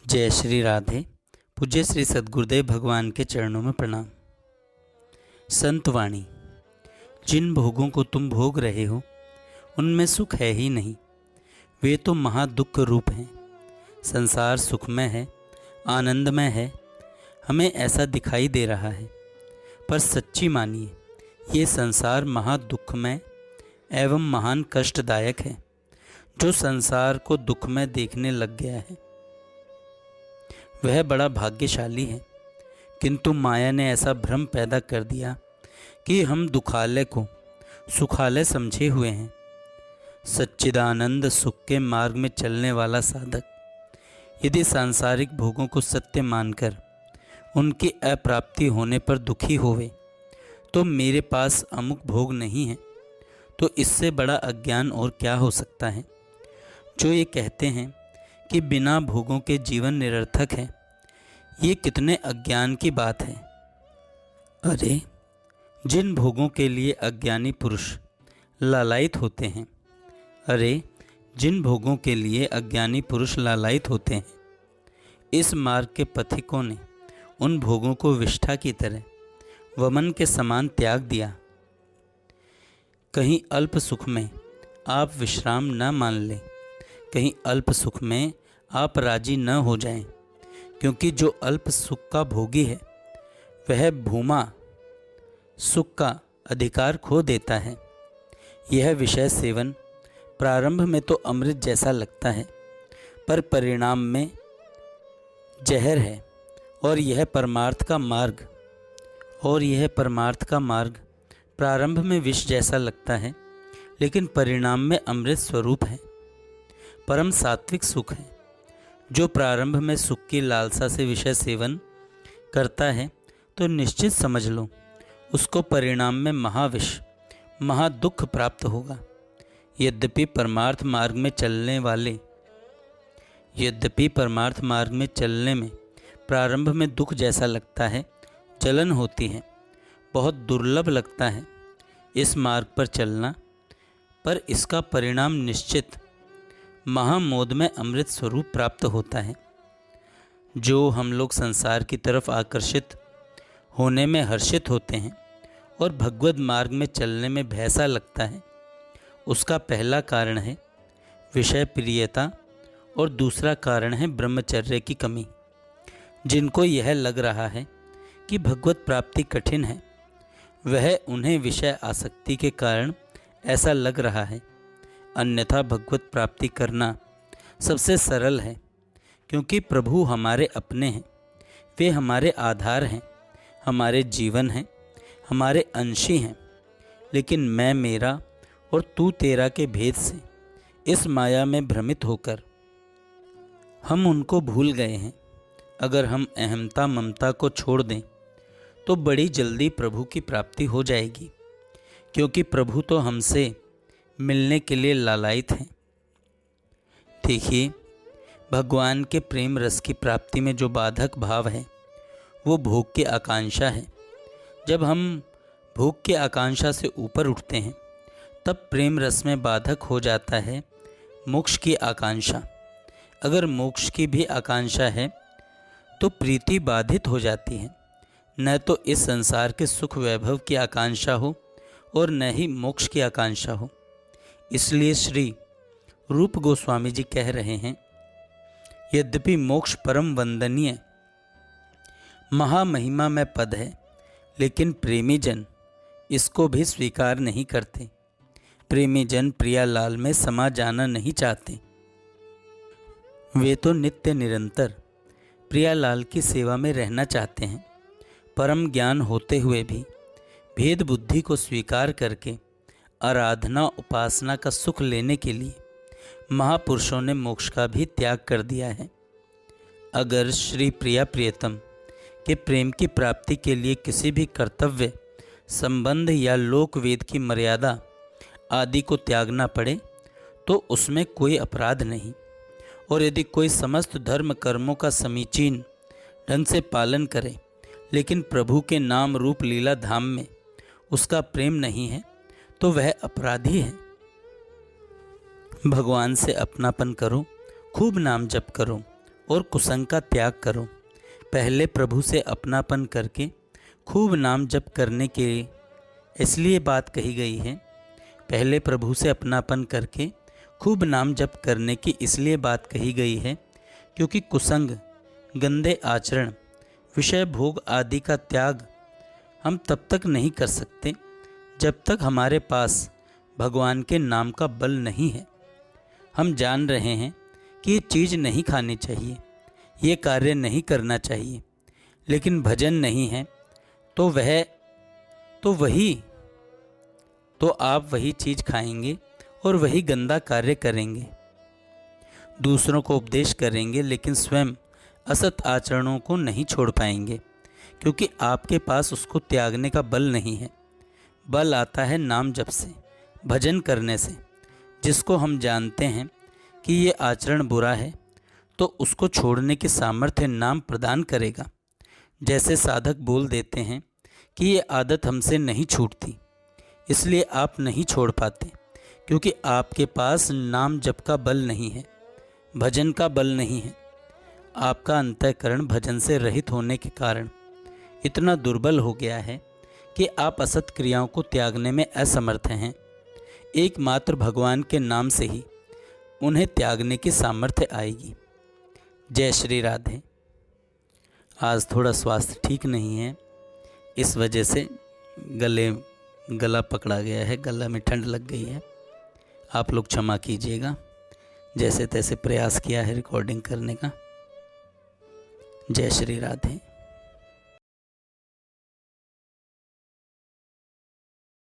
जय श्री राधे। पूज्य श्री सद्गुरुदेव भगवान के चरणों में प्रणाम। संत वाणी। जिन भोगों को तुम भोग रहे हो उनमें सुख है ही नहीं, वे तो महादुख रूप हैं। संसार सुखमय है, आनंदमय है, हमें ऐसा दिखाई दे रहा है, पर सच्ची मानिए ये संसार महादुखमय एवं महान कष्टदायक है। जो संसार को दुखमय देखने लग गया है वह बड़ा भाग्यशाली है, किंतु माया ने ऐसा भ्रम पैदा कर दिया कि हम दुखालय को सुखालय समझे हुए हैं। सच्चिदानंद सुख के मार्ग में चलने वाला साधक यदि सांसारिक भोगों को सत्य मानकर उनकी अप्राप्ति होने पर दुखी होवे तो मेरे पास अमुक भोग नहीं है, तो इससे बड़ा अज्ञान और क्या हो सकता है। जो ये कहते हैं कि बिना भोगों के जीवन निरर्थक है, ये कितने अज्ञान की बात है। अरे, जिन भोगों के लिए अज्ञानी पुरुष लालायित होते हैं, जिन भोगों के लिए अज्ञानी पुरुष लालायित होते हैं, इस मार्ग के पथिकों ने उन भोगों को विष्ठा की तरह वमन के समान त्याग दिया। कहीं अल्प सुख में आप विश्राम न मान लें, कहीं अल्प सुख में आप राजी न हो जाएं, क्योंकि जो अल्प सुख का भोगी है वह भूमा सुख का अधिकार खो देता है। यह विषय सेवन प्रारंभ में तो अमृत जैसा लगता है, पर परिणाम में जहर है। और यह परमार्थ का मार्ग प्रारंभ में विष जैसा लगता है, लेकिन परिणाम में अमृत स्वरूप है। परम सात्विक सुख है। जो प्रारंभ में सुख की लालसा से विषय सेवन करता है तो निश्चित समझ लो उसको परिणाम में महाविष महादुख प्राप्त होगा। यद्यपि परमार्थ मार्ग में चलने में प्रारंभ में दुख जैसा लगता है, जलन होती है, बहुत दुर्लभ लगता है इस मार्ग पर चलना, पर इसका परिणाम निश्चित महामोद में अमृत स्वरूप प्राप्त होता है। जो हम लोग संसार की तरफ आकर्षित होने में हर्षित होते हैं और भगवद मार्ग में चलने में भैसा लगता है, उसका पहला कारण है विषय प्रियता और दूसरा कारण है ब्रह्मचर्य की कमी। जिनको यह लग रहा है कि भगवत प्राप्ति कठिन है, वह उन्हें विषय आसक्ति के कारण ऐसा लग रहा है, अन्यथा भगवत प्राप्ति करना सबसे सरल है, क्योंकि प्रभु हमारे अपने हैं, वे हमारे आधार हैं, हमारे जीवन हैं, हमारे अंशी हैं। लेकिन मैं मेरा और तू तेरा के भेद से इस माया में भ्रमित होकर हम उनको भूल गए हैं। अगर हम अहमता ममता को छोड़ दें तो बड़ी जल्दी प्रभु की प्राप्ति हो जाएगी, क्योंकि प्रभु तो हमसे मिलने के लिए लालायित हैं। देखिए, भगवान के प्रेम रस की प्राप्ति में जो बाधक भाव है वो भोग की आकांक्षा है। जब हम भोग की आकांक्षा से ऊपर उठते हैं तब प्रेम रस में बाधक हो जाता है मोक्ष की आकांक्षा। अगर मोक्ष की भी आकांक्षा है तो प्रीति बाधित हो जाती है। न तो इस संसार के सुख वैभव की आकांक्षा हो और न ही मोक्ष की आकांक्षा हो। इसलिए श्री रूप गोस्वामी जी कह रहे हैं, यद्यपि मोक्ष परम वंदनीय महामहिमा में पद है, लेकिन प्रेमी जन इसको भी स्वीकार नहीं करते। प्रेमी जन प्रियालाल में समा जाना नहीं चाहते। वे तो नित्य निरंतर प्रियालाल की सेवा में रहना चाहते हैं। परम ज्ञान होते हुए भी भेद बुद्धि को स्वीकार करके आराधना उपासना का सुख लेने के लिए महापुरुषों ने मोक्ष का भी त्याग कर दिया है। अगर श्री प्रिया प्रियतम के प्रेम की प्राप्ति के लिए किसी भी कर्तव्य संबंध या लोक वेद की मर्यादा आदि को त्यागना पड़े तो उसमें कोई अपराध नहीं। और यदि कोई समस्त धर्म कर्मों का समीचीन ढंग से पालन करे, लेकिन प्रभु के नाम रूप लीला धाम में उसका प्रेम नहीं है, तो वह अपराधी है। भगवान से अपनापन करो, खूब नाम जप करो और कुसंग का त्याग करो। पहले प्रभु से अपनापन करके खूब नाम जप करने के इसलिए बात कही गई है। पहले प्रभु से अपनापन करके खूब नाम जप करने की इसलिए बात कही गई है क्योंकि कुसंग, गंदे आचरण, विषय भोग आदि का त्याग हम तब तक नहीं कर सकते जब तक हमारे पास भगवान के नाम का बल नहीं है। हम जान रहे हैं कि ये चीज़ नहीं खानी चाहिए, ये कार्य नहीं करना चाहिए, लेकिन भजन नहीं है तो आप वही चीज़ खाएंगे और वही गंदा कार्य करेंगे। दूसरों को उपदेश करेंगे लेकिन स्वयं असत आचरणों को नहीं छोड़ पाएंगे क्योंकि आपके पास उसको त्यागने का बल नहीं है। बल आता है नाम जप से, भजन करने से। जिसको हम जानते हैं कि ये आचरण बुरा है तो उसको छोड़ने की सामर्थ्य नाम प्रदान करेगा। जैसे साधक बोल देते हैं कि ये आदत हमसे नहीं छूटती, इसलिए आप नहीं छोड़ पाते क्योंकि आपके पास नाम जप का बल नहीं है, भजन का बल नहीं है। आपका अंतःकरण भजन से रहित होने के कारण इतना दुर्बल हो गया है कि आप असत क्रियाओं को त्यागने में असमर्थ हैं। एकमात्र भगवान के नाम से ही उन्हें त्यागने की सामर्थ्य आएगी। जय श्री राधे। आज थोड़ा स्वास्थ्य ठीक नहीं है, इस वजह से गला पकड़ा गया है, गला में ठंड लग गई है। आप लोग क्षमा कीजिएगा। जैसे तैसे प्रयास किया है रिकॉर्डिंग करने का। जय श्री राधे।